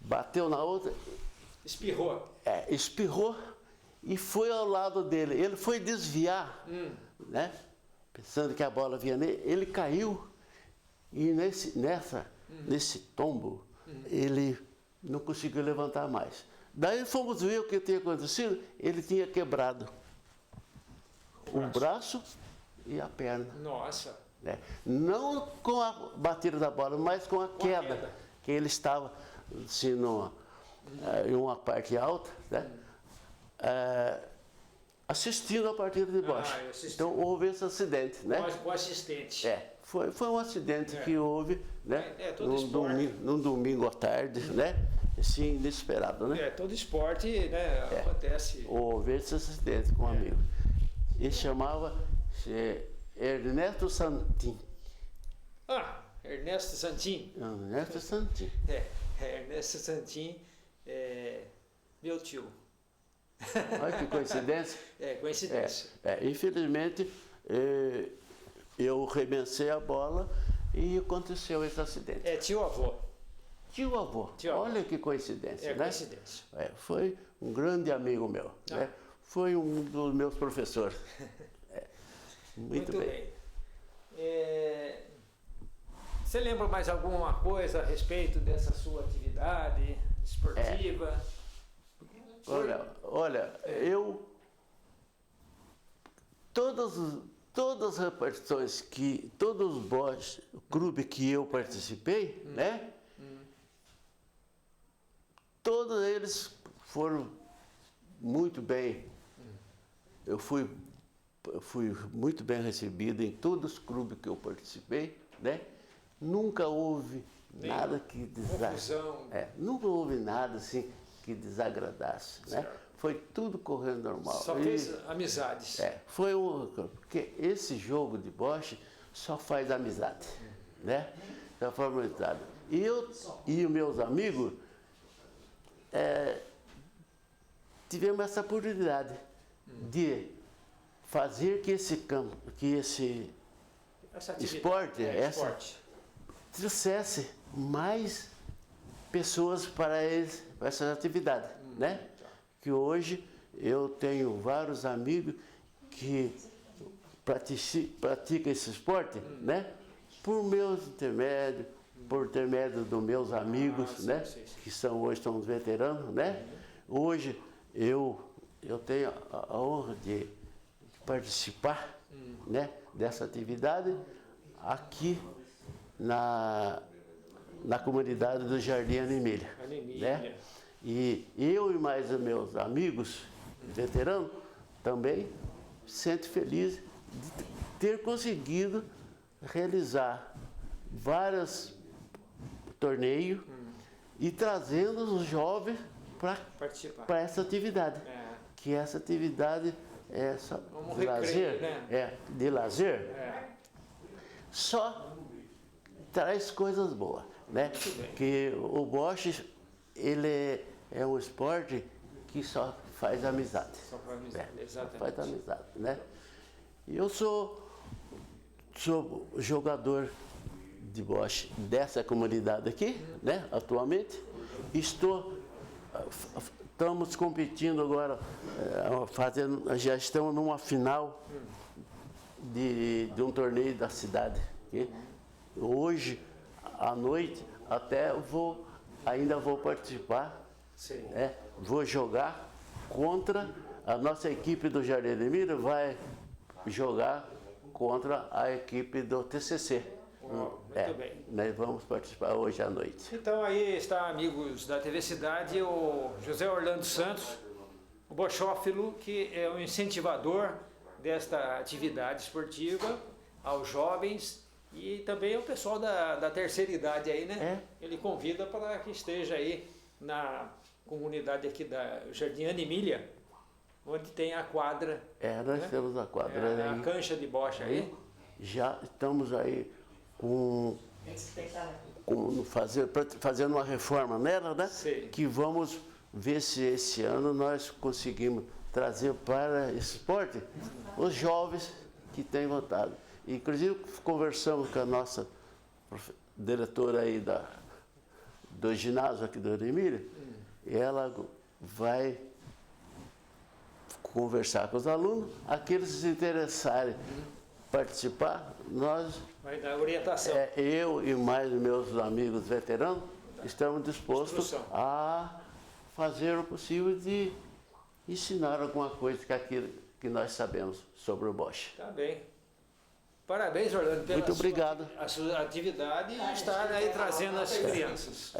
bateu na outra. Espirrou? Espirrou e foi ao lado dele. Ele foi desviar, né? Pensando que a bola vinha nele. Ele caiu e nesse tombo, ele não conseguiu levantar mais. Daí fomos ver o que tinha acontecido. Ele tinha quebrado o braço e a perna. Nossa! Não com a batida da bola, mas com a queda. Que ele estava assim, em uma parte alta, né? Assistindo a partida de bocha. Então houve esse acidente, né? Com o assistente. Foi um acidente que houve, né? Num domingo à tarde, né? Assim, inesperado, né? Todo esporte, né? Acontece. Houve esse acidente com um amigo. Ele chamava Ernesto Santin. Ernesto Santin. Ernesto Santin. Ernesto Santin meu tio. Olha que coincidência. Coincidência. Infelizmente, eu arremessei a bola e aconteceu esse acidente. Tio-avô. Tio-avô. Olha que coincidência, né? Coincidência. Foi um grande amigo meu. Né? Foi um dos meus professores. Muito bem. Você lembra mais alguma coisa a respeito dessa sua atividade esportiva? Olha, eu... Todas as repartições todos os clubes que eu participei, né? Todos eles foram muito bem. Eu fui muito bem recebido em todos os clubes que eu participei, né? Nunca houve nada que confusão. nunca houve nada assim que desagradasse, né? Foi tudo correndo normal. Só fez amizades. Foi porque esse jogo de boche só faz amizade, né? Só faz amizade. E eu e os meus amigos tivemos essa oportunidade de fazer que esse campo, que esse esporte trouxesse mais pessoas para essa atividade, né? Que hoje eu tenho vários amigos que praticam esse esporte, né? Por meus intermédios, por intermédio dos meus amigos, né? Que hoje são veteranos, né? Hoje eu tenho a honra de participar, né? Dessa atividade aqui na comunidade do Jardim Animília, né? E eu e mais os meus amigos veteranos também sinto feliz de ter conseguido realizar vários torneios e trazendo os jovens para essa atividade. Que essa atividade é só de lazer, né? De lazer, só traz coisas boas, né? Que o boxe, ele é um esporte que só faz amizade. Só faz amizade, exatamente. Faz amizade, né? E eu sou jogador de boxe dessa comunidade aqui, né? Atualmente. Estamos competindo agora, já estamos numa final de um torneio da cidade. Okay? Hoje, à noite, ainda vou participar, né? Vou jogar contra a nossa equipe do Jardim Animília, vai jogar contra a equipe do TCC. Muito bem. Nós vamos participar hoje à noite. Então aí está, amigos da TV Cidade, o José Orlando Santos, o bochófilo, que é o incentivador desta atividade esportiva aos jovens e também ao pessoal da terceira idade aí, né? Ele convida para que esteja aí na comunidade aqui da Jardim Animília, onde tem a quadra. Nós temos a quadra. A cancha de bocha aí. Já estamos aí fazendo uma reforma nela, né? Sim. Que vamos ver se esse ano nós conseguimos trazer para esse esporte os jovens que têm vontade. Inclusive conversamos com a nossa diretora aí do ginásio aqui do Animília, e ela vai conversar com os alunos, aqueles que se interessarem participar, nós, vai dar orientação. Eu e mais meus amigos veteranos, estamos dispostos a fazer o possível de ensinar alguma coisa que nós sabemos sobre o boxe. Tá bem. Parabéns, Orlando, pela Muito obrigado. a sua atividade e estar aí trazendo as crianças.